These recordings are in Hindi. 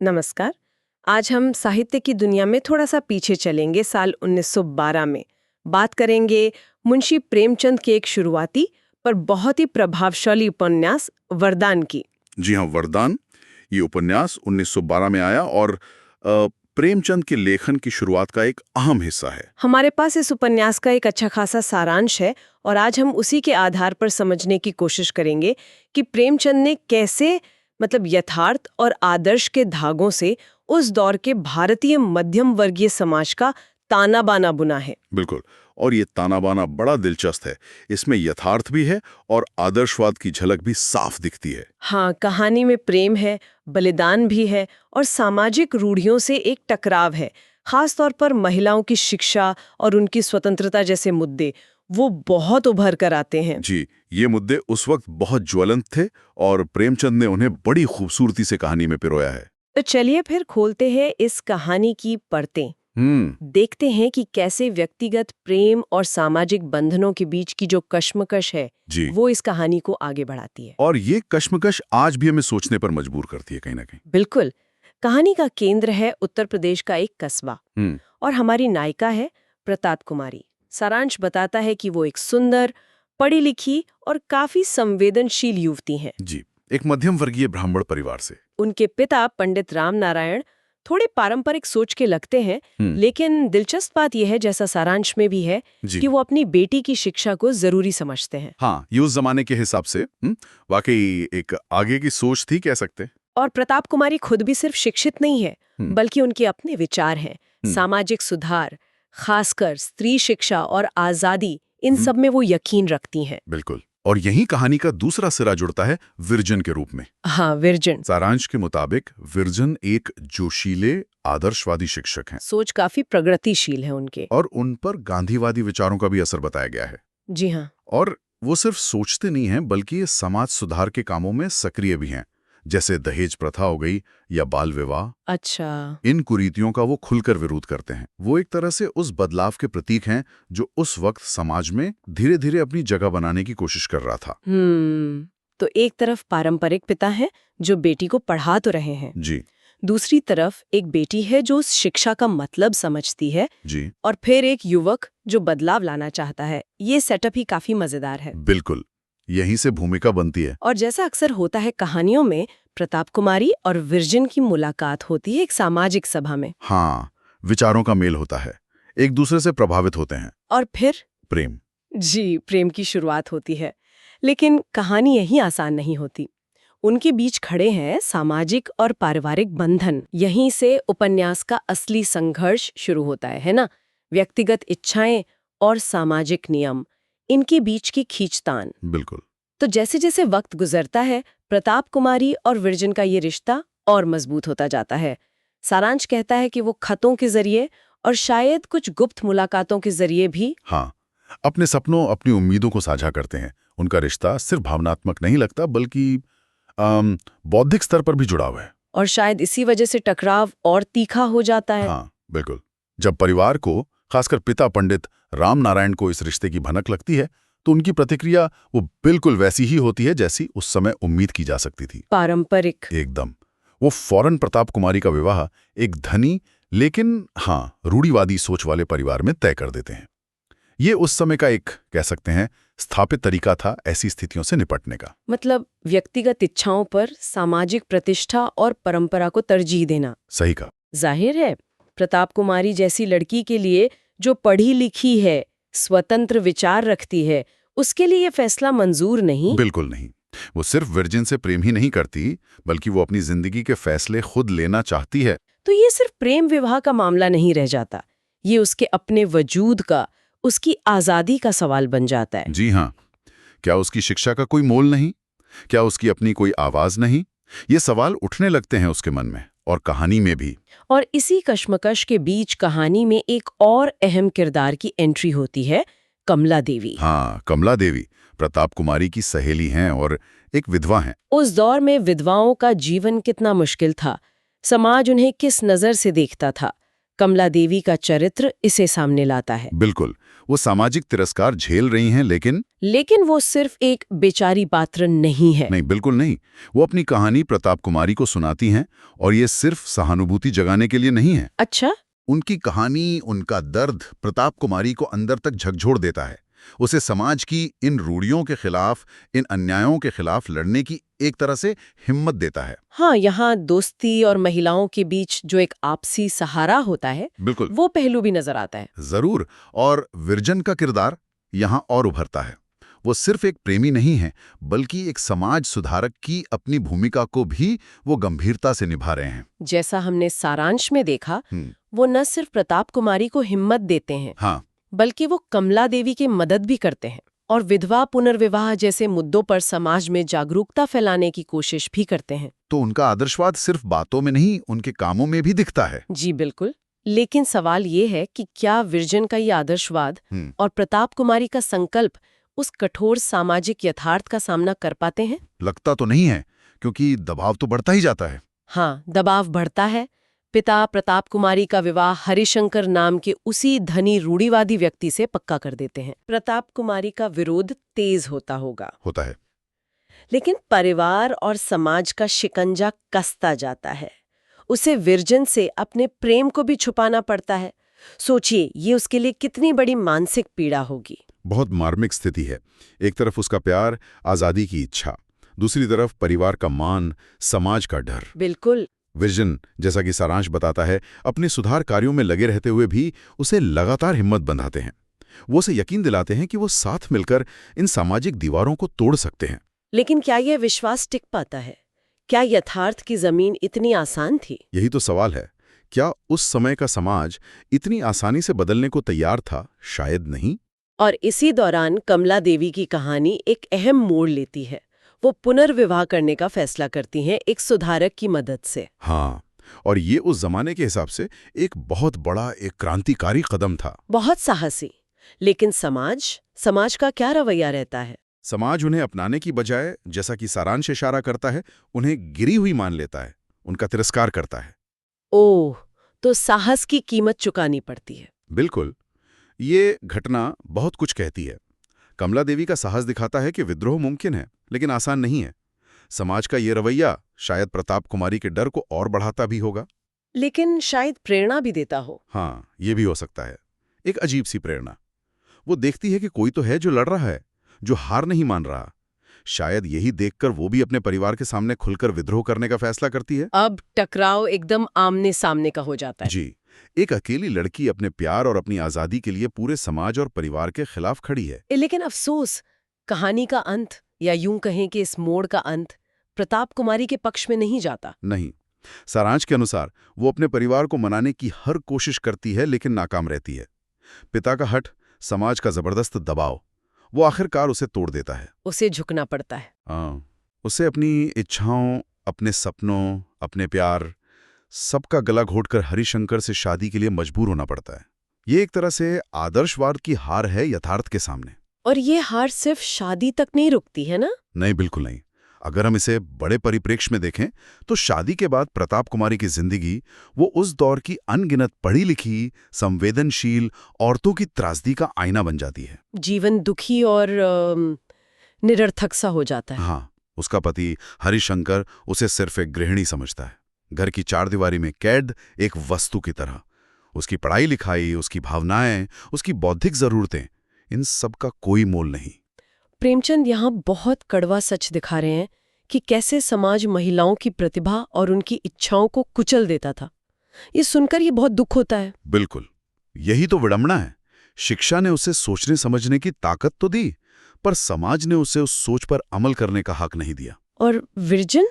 नमस्कार। आज हम साहित्य की दुनिया में थोड़ा सा पीछे चलेंगे, साल 1912 में। बात करेंगे मुंशी प्रेमचंद के एक शुरुआती पर बहुत ही प्रभावशाली उपन्यास वरदान की। जी हाँ, वरदान। ये उपन्यास 1912 में आया और प्रेमचंद के लेखन की शुरुआत का एक अहम हिस्सा है। हमारे पास इस उपन्यास का एक अच्छा खासा सारांश है और आज हम उसी के आधार पर समझने की कोशिश करेंगे कि प्रेमचंद ने कैसे यथार्थ और आदर्श के धागों से उस दौर के भारतीय मध्यम वर्गीय समाज का ताना बाना बुना है। बिल्कुल। और ये ताना बाना बड़ा दिलचस्प है। इसमें यथार्थ भी है और आदर्शवाद की झलक भी साफ दिखती है। हाँ, कहानी में प्रेम है, बलिदान भी है और सामाजिक रूढ़ियों से एक टकराव है। खास तौर पर महिलाओं की शिक्षा और उनकी स्वतंत्रता जैसे मुद्दे वो बहुत उभर कर आते हैं। जी, ये मुद्दे उस वक्त बहुत ज्वलंत थे और प्रेमचंद ने उन्हें बड़ी खूबसूरती से कहानी में पिरोया है। तो चलिए फिर खोलते हैं इस कहानी की परतें। देखते हैं कि कैसे व्यक्तिगत प्रेम और सामाजिक बंधनों के बीच की जो कश्मकश है जी। वो इस कहानी को आगे बढ़ाती है। और ये कश्मकश आज भी हमें सोचने पर मजबूर करती है कहीं ना कहीं। बिल्कुल। कहानी का केंद्र है उत्तर प्रदेश का एक कस्बा और हमारी नायिका है प्रताप कुमारी। सारांश बताता है कि वो एक सुंदर, पढ़ी लिखी और काफी संवेदनशील युवती हैं। जी, एक मध्यम वर्गीय ब्राह्मण परिवार से। उनके पिता पंडित राम नारायण थोड़े पारंपरिक सोच के लगते हैं, लेकिन दिलचस्प बात यह है, जैसा सारांश में भी है, कि वो अपनी बेटी की शिक्षा को जरूरी समझते हैं। हाँ, ये उस जमाने के हिसाब से वाकई एक आगे की सोच थी, कह सकते। और प्रताप कुमारी खुद भी सिर्फ शिक्षित नहीं है, बल्कि उनके अपने विचार हैं। सामाजिक सुधार, खासकर स्त्री शिक्षा और आजादी, इन सब में वो यकीन रखती हैं। बिल्कुल। और यही कहानी का दूसरा सिरा जुड़ता है विरजन के रूप में। हाँ, विरजन। सारांश के मुताबिक विरजन एक जोशीले आदर्शवादी शिक्षक हैं। सोच काफी प्रगतिशील है उनके। और उन पर गांधीवादी विचारों का भी असर बताया गया है। जी हाँ। और वो सिर्फ सोचते नहीं हैं, बल्कि ये समाज सुधार के कामों में सक्रिय भी हैं, जैसे दहेज प्रथा हो गई या बाल विवाह। अच्छा। इन कुरीतियों का वो खुलकर विरोध करते हैं। वो एक तरह से उस बदलाव के प्रतीक हैं जो उस वक्त समाज में धीरे धीरे अपनी जगह बनाने की कोशिश कर रहा था। तो एक तरफ पारंपरिक पिता हैं जो बेटी को पढ़ा तो रहे हैं जी। दूसरी तरफ एक बेटी है जो उस शिक्षा का मतलब समझती है जी। और फिर एक युवक जो बदलाव लाना चाहता है। ये सेटअप ही काफी मजेदार है। बिल्कुल, यहीं से भूमिका बनती है। और जैसा अक्सर होता है कहानियों में, प्रताप कुमारी और विरजन की मुलाकात होती है एक सामाजिक सभा में। हाँ, विचारों का मेल होता है, एक दूसरे से प्रभावित होते हैं। और फिर प्रेम। जी, प्रेम की शुरुआत होती है। लेकिन कहानी यही आसान नहीं होती। उनके बीच खड़े हैं सामाजिक और पारिवारिक बंधन। यहीं से उपन्यास का असली संघर्ष शुरू होता है ना? व्यक्तिगत इच्छाएं और सामाजिक नियम, इनके बीच की खींचतान। बिल्कुल। तो जैसे जैसे वक्त गुजरता है, प्रताप कुमारी और विरजन का ये रिश्ता और मजबूत होता जाता है। सारांश कहता है कि वो खतों के जरिए और शायद कुछ गुप्त मुलाकातों के जरिए भी हाँ, अपने सपनों, अपनी उम्मीदों को साझा करते हैं। उनका रिश्ता सिर्फ भावनात्मक नहीं लगता, बल्कि बौद्धिक स्तर पर भी जुड़ा हुआ है। और शायद इसी वजह से टकराव और तीखा हो जाता है। हाँ, बिल्कुल। जब परिवार को, खासकर पिता पंडित राम नारायण को इस रिश्ते की भनक लगती है, तो उनकी प्रतिक्रिया वो बिल्कुल वैसी ही होती है जैसी उस समय उम्मीद की जा सकती थी। पारंपरिक। एकदम। वो फौरन प्रताप कुमारी का विवाह एक धनी लेकिन रूढ़िवादी सोच वाले परिवार में तय कर देते हैं। ये उस समय का एक, कह सकते हैं, स्थापित तरीका था ऐसी स्थितियों से निपटने का। मतलब व्यक्तिगत इच्छाओं पर सामाजिक प्रतिष्ठा और परंपरा को तरजीह देना। सही कहा। जाहिर है, प्रताप कुमारी जैसी लड़की के लिए, जो पढ़ी लिखी है, स्वतंत्र विचार रखती है, उसके लिए ये फैसला मंजूर नहीं। बिल्कुल नहीं। वो सिर्फ विरजन से प्रेम ही नहीं करती, बल्कि वो अपनी जिंदगी के फैसले खुद लेना चाहती है। तो ये सिर्फ प्रेम विवाह का मामला नहीं रह जाता, ये उसके अपने वजूद का, उसकी आजादी का सवाल बन जाता है। जी हाँ। क्या उसकी शिक्षा का कोई मोल नहीं? क्या उसकी अपनी कोई आवाज नहीं? ये सवाल उठने लगते हैं उसके मन में, और कहानी में भी। और इसी कश्मकश के बीच कहानी में एक और अहम किरदार की एंट्री होती है, कमला देवी। हाँ, कमला देवी प्रताप कुमारी की सहेली हैं और एक विधवा हैं। उस दौर में विधवाओं का जीवन कितना मुश्किल था, समाज उन्हें किस नजर से देखता था, कमला देवी का चरित्र इसे सामने लाता है। बिल्कुल। वो सामाजिक तिरस्कार झेल रही हैं, लेकिन वो सिर्फ एक बेचारी पात्र नहीं है। नहीं, बिल्कुल नहीं। वो अपनी कहानी प्रताप कुमारी को सुनाती हैं, और ये सिर्फ सहानुभूति जगाने के लिए नहीं है। अच्छा। उनकी कहानी, उनका दर्द प्रताप कुमारी को अंदर तक झकझोर देता है। उसे समाज की इन रूढ़ियों के खिलाफ, इन अन्यायों के खिलाफ लड़ने की एक तरह से हिम्मत देता है। हाँ, यहाँ दोस्ती और महिलाओं के बीच जो एक आपसी सहारा होता है, बिल्कुल, वो पहलू भी नजर आता है। जरूर। और विरजन का किरदार यहाँ और उभरता है। वो सिर्फ एक प्रेमी नहीं है, बल्कि एक समाज सुधारक की अपनी भूमिका को भी वो गंभीरता से निभा रहे हैं। जैसा हमने सारांश में देखा, वो न सिर्फ प्रताप कुमारी को हिम्मत देते हैं, हाँ, बल्कि वो कमला देवी की मदद भी करते हैं और विधवा पुनर्विवाह जैसे मुद्दों पर समाज में जागरूकता फैलाने की कोशिश भी करते हैं। तो उनका आदर्शवाद सिर्फ बातों में नहीं, उनके कामों में भी दिखता है। जी बिल्कुल। लेकिन सवाल ये है कि क्या विरजन का ये आदर्शवाद और प्रताप कुमारी का संकल्प उस कठोर सामाजिक यथार्थ का सामना कर पाते हैं? लगता तो नहीं है, क्योंकि दबाव तो बढ़ता ही जाता है। हाँ, दबाव बढ़ता है। पिता प्रताप कुमारी का विवाह हरिशंकर नाम के उसी धनी रूढ़िवादी व्यक्ति से पक्का कर देते हैं। प्रताप कुमारी का विरोध तेज होता है। लेकिन परिवार और समाज का शिकंजा कसता जाता है। उसे विरजन से अपने प्रेम को भी छुपाना पड़ता है। सोचिए, ये उसके लिए कितनी बड़ी मानसिक पीड़ा होगी। बहुत मार्मिक स्थिति है। एक तरफ उसका प्यार, आजादी की इच्छा, दूसरी तरफ परिवार का मान, समाज का डर। बिल्कुल। विजन, जैसा कि सारांश बताता है, अपने सुधार कार्यों में लगे रहते हुए भी उसे लगातार हिम्मत बंधाते हैं। वो उसे यकीन दिलाते हैं कि वो साथ मिलकर इन सामाजिक दीवारों को तोड़ सकते हैं। लेकिन क्या यह विश्वास टिक पाता है? क्या यथार्थ की जमीन इतनी आसान थी? यही तो सवाल है। क्या उस समय का समाज इतनी आसानी से बदलने को तैयार था? शायद नहीं। और इसी दौरान कमला देवी की कहानी एक अहम मोड़ लेती है। वो पुनर्विवाह करने का फैसला करती हैं एक सुधारक की मदद से। हाँ, और ये उस जमाने के हिसाब से एक बहुत बड़ा, एक क्रांतिकारी कदम था। बहुत साहसी। लेकिन समाज का क्या रवैया रहता है? समाज उन्हें अपनाने की बजाय, जैसा कि सारांश इशारा करता है, उन्हें गिरी हुई मान लेता है, उनका तिरस्कार करता है। ओह, तो साहस की कीमत चुकानी पड़ती है। बिल्कुल। ये घटना बहुत कुछ कहती है। कमला देवी का साहस दिखाता है कि विद्रोह मुमकिन है, लेकिन आसान नहीं है। समाज का ये रवैया शायद प्रताप कुमारी के डर को और बढ़ाता भी होगा, लेकिन शायद प्रेरणा भी देता हो। हाँ, ये भी हो सकता है। एक अजीब सी प्रेरणा। वो देखती है कि कोई तो है जो लड़ रहा है, जो हार नहीं मान रहा। शायद यही देखकर वो भी अपने परिवार के सामने खुलकर विद्रोह करने का फैसला करती है। अब टकराव एकदम आमने सामने का हो जाता है। जी, एक अकेली लड़की अपने प्यार और अपनी आजादी के लिए पूरे समाज और परिवार के खिलाफ खड़ी है। लेकिन अफसोस, कहानी का अंत, या यूं कहें कि इस मोड़ का अंत, प्रताप कुमारी के पक्ष में नहीं जाता। नहीं। सारांश के अनुसार वो अपने परिवार को मनाने की हर कोशिश करती है, लेकिन नाकाम रहती है। पिता का हठ, समाज का जबरदस्त दबाव, वो आखिरकार उसे तोड़ देता है। उसे झुकना पड़ता है। हाँ, उसे अपनी इच्छाओं, अपने सपनों, अपने प्यार, सबका गला घोटकर हरिशंकर से शादी के लिए मजबूर होना पड़ता है। ये एक तरह से आदर्शवाद की हार है यथार्थ के सामने। और ये हार सिर्फ शादी तक नहीं रुकती है ना? नहीं, बिल्कुल नहीं। अगर हम इसे बड़े परिप्रेक्ष्य में देखें, तो शादी के बाद प्रताप कुमारी की जिंदगी वो उस दौर की अनगिनत पढ़ी लिखी, संवेदनशील औरतों की त्रासदी का आईना बन जाती है। जीवन दुखी और निरर्थक सा हो जाता है। हाँ, उसका पति हरिशंकर उसे सिर्फ एक गृहिणी समझता है, घर की चारदीवारी में कैद एक वस्तु की तरह। उसकी पढ़ाई लिखाई, उसकी भावनाएं, उसकी बौद्धिक जरूरतें, इन सब का कोई मोल नहीं। प्रेमचंद यहाँ बहुत कड़वा सच दिखा रहे हैं कि कैसे समाज महिलाओं की प्रतिभा और उनकी इच्छाओं को कुचल देता था। ये सुनकर ये बहुत दुख होता है। बिल्कुल, यही तो विडंबना है। शिक्षा ने उसे सोचने समझने की ताकत तो दी, पर समाज ने उसे उस सोच पर अमल करने का हक नहीं दिया। और विरजन,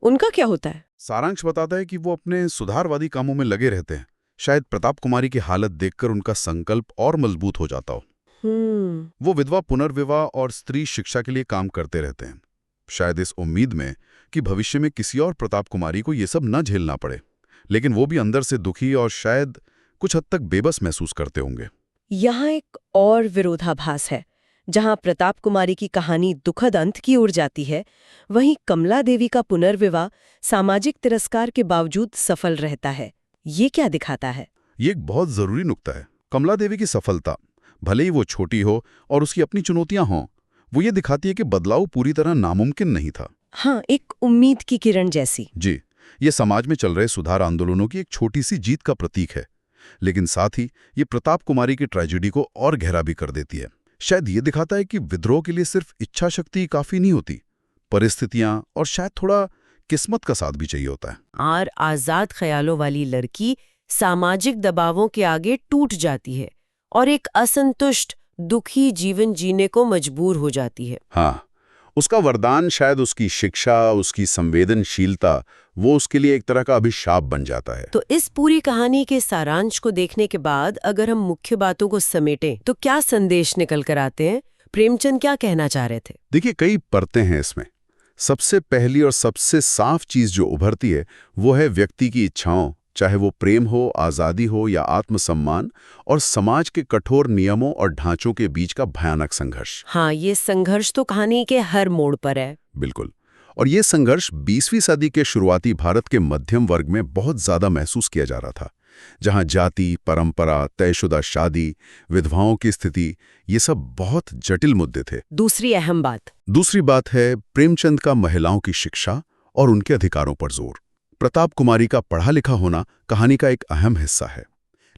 उनका क्या होता है? सारांश बताता है कि वो अपने सुधारवादी कामों में लगे रहते हैं। शायद प्रताप कुमारी की हालत देखकर उनका संकल्प और मजबूत हो जाता हो। वो विधवा पुनर्विवाह और स्त्री शिक्षा के लिए काम करते रहते हैं, शायद इस उम्मीद में कि भविष्य में किसी और प्रताप कुमारी को ये सब न झेलना पड़े। लेकिन वो भी अंदर से दुखी और शायद कुछ हद तक बेबस महसूस करते होंगे। यहाँ एक और विरोधाभास है। जहाँ प्रताप कुमारी की कहानी दुखद अंत की ओर जाती है, वहीं कमला देवी का पुनर्विवाह सामाजिक तिरस्कार के बावजूद सफल रहता है। ये क्या दिखाता है? ये एक बहुत जरूरी नुक्ता है। कमला देवी की सफलता, भले ही वो छोटी हो और उसकी अपनी चुनौतियां हों, वो ये दिखाती है कि बदलाव पूरी तरह नामुमकिन नहीं था। हाँ, एक उम्मीद की किरण जैसी। जी, ये समाज में चल रहे सुधार आंदोलनों की एक छोटी सी जीत का प्रतीक है, लेकिन साथ ही ये प्रताप कुमारी की ट्रेजेडी को और गहरा भी कर देती है। शायद ये दिखाता है कि विद्रोह के लिए सिर्फ इच्छा शक्ति काफी नहीं होती, परिस्थितियां और शायद थोड़ा किस्मत का साथ भी चाहिए होता है। और आजाद ख्यालों वाली लड़की सामाजिक दबावों के आगे टूट जाती है और एक असंतुष्ट, दुखी जीवन जीने को मजबूर हो जाती है। हाँ, उसका वरदान शायद उसकी शिक्षा, उसकी संवेदनशीलता, वो उसके लिए एक तरह का अभिशाप बन जाता है। तो इस पूरी कहानी के सारांश को देखने के बाद अगर हम मुख्य बातों को समेटें तो क्या संदेश निकल कर आते हैं? प्रेमचंद क्या कहना चाह रहे थे? देखिए, कई परतें हैं इसमें। सबसे पहली और सबसे साफ चीज जो उभरती है वो है व्यक्ति की इच्छाओं, चाहे वो प्रेम हो, आजादी हो या आत्मसम्मान, और समाज के कठोर नियमों और ढांचों के बीच का भयानक संघर्ष। हाँ, ये संघर्ष तो कहानी के हर मोड़ पर है। बिल्कुल। और ये संघर्ष 20वीं सदी के शुरुआती भारत के मध्यम वर्ग में बहुत ज्यादा महसूस किया जा रहा था, जहां जाति, परंपरा, तयशुदा शादी, विधवाओं की स्थिति, ये सब बहुत जटिल मुद्दे थे। दूसरी बात है प्रेमचंद का महिलाओं की शिक्षा और उनके अधिकारों पर जोर। प्रताप कुमारी का पढ़ा लिखा होना कहानी का एक अहम हिस्सा है,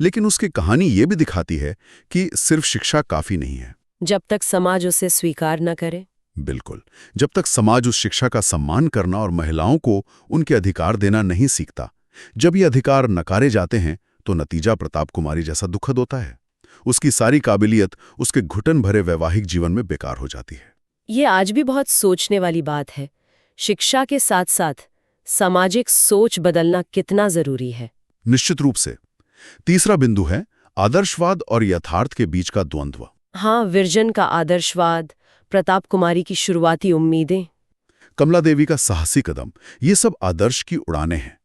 लेकिन उसकी कहानी ये भी दिखाती है कि सिर्फ शिक्षा काफी नहीं है। जब तक समाज उसे स्वीकार न करे। बिल्कुल, जब तक समाज उस शिक्षा का सम्मान करना और महिलाओं को उनके अधिकार देना नहीं सीखता, जब ये अधिकार नकारे जाते हैं, तो नतीजा प्रताप कुमारी जैसा दुखद होता है। उसकी सारी काबिलियत उसके घुटन भरे वैवाहिक जीवन में बेकार हो जाती है। ये आज भी बहुत सोचने वाली बात है। शिक्षा के साथ साथ सामाजिक सोच बदलना कितना जरूरी है। निश्चित रूप से। तीसरा बिंदु है आदर्शवाद और यथार्थ के बीच का द्वंद्व। हाँ, विरजन का आदर्शवाद, प्रताप कुमारी की शुरुआती उम्मीदें, कमला देवी का साहसी कदम, ये सब आदर्श की उड़ानें हैं।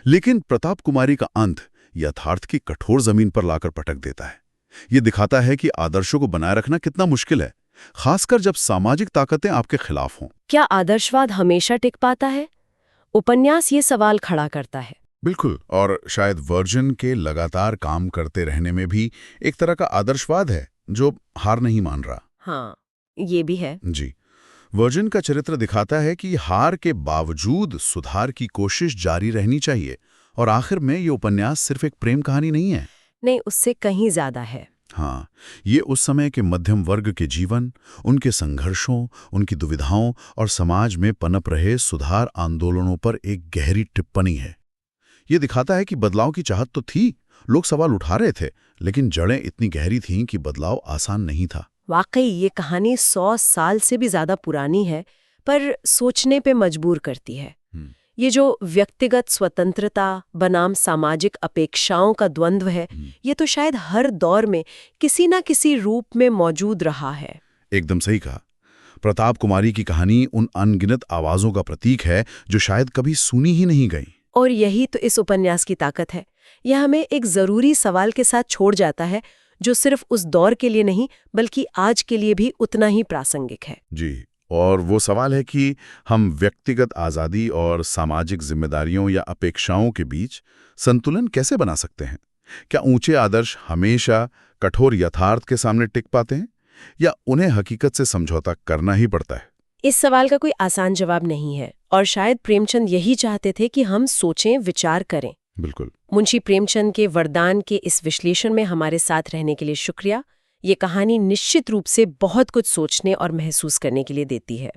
लेकिन प्रताप कुमारी का अंत यथार्थ की कठोर जमीन पर लाकर पटक देता है। ये दिखाता है कि आदर्शों को बनाए रखना कितना मुश्किल है, खासकर जब सामाजिक ताकतें आपके खिलाफ हों। क्या आदर्शवाद हमेशा टिक पाता है? उपन्यास ये सवाल खड़ा करता है। बिल्कुल, और शायद वर्जन के लगातार काम करते रहने में भी एक तरह का आदर्शवाद है जो हार नहीं मान रहा। हाँ, ये भी है। जी, वर्जन का चरित्र दिखाता है कि हार के बावजूद सुधार की कोशिश जारी रहनी चाहिए, और आखिर में ये उपन्यास सिर्फ एक प्रेम कहानी नहीं है। नहीं, उससे कहीं ज्यादा है। हाँ, ये उस समय के मध्यम वर्ग के जीवन, उनके संघर्षों, उनकी दुविधाओं और समाज में पनप रहे सुधार आंदोलनों पर एक गहरी टिप्पणी है। ये दिखाता है कि बदलाव की चाहत तो थी, लोग सवाल उठा रहे थे, लेकिन जड़ें इतनी गहरी थीं कि बदलाव आसान नहीं था। वाकई ये कहानी 100 साल से भी ज्यादा पुरानी है, पर सोचने पे मजबूर करती है। ये जो व्यक्तिगत स्वतंत्रता बनाम सामाजिक अपेक्षाओं का द्वंद्व है, ये तो शायद हर दौर में किसी ना किसी रूप में मौजूद रहा है। एकदम सही कहा। प्रताप कुमारी की कहानी उन अनगिनत आवाजों का प्रतीक है जो शायद कभी सुनी ही नहीं गई। और यही तो इस उपन्यास की ताकत है। यह हमें एक जरूरी सवाल के साथ छोड़ जाता है, जो सिर्फ उस दौर के लिए नहीं बल्कि आज के लिए भी उतना ही प्रासंगिक है। जी, और वो सवाल है कि हम व्यक्तिगत आज़ादी और सामाजिक जिम्मेदारियों या अपेक्षाओं के बीच संतुलन कैसे बना सकते हैं? क्या ऊंचे आदर्श हमेशा कठोर यथार्थ के सामने टिक पाते हैं, या उन्हें हकीकत से समझौता करना ही पड़ता है? इस सवाल का कोई आसान जवाब नहीं है, और शायद प्रेमचंद यही चाहते थे कि हम सोचें, विचार करें। बिल्कुल। मुंशी प्रेमचंद के वरदान के इस विश्लेषण में हमारे साथ रहने के लिए शुक्रिया। ये कहानी निश्चित रूप से बहुत कुछ सोचने और महसूस करने के लिए देती है।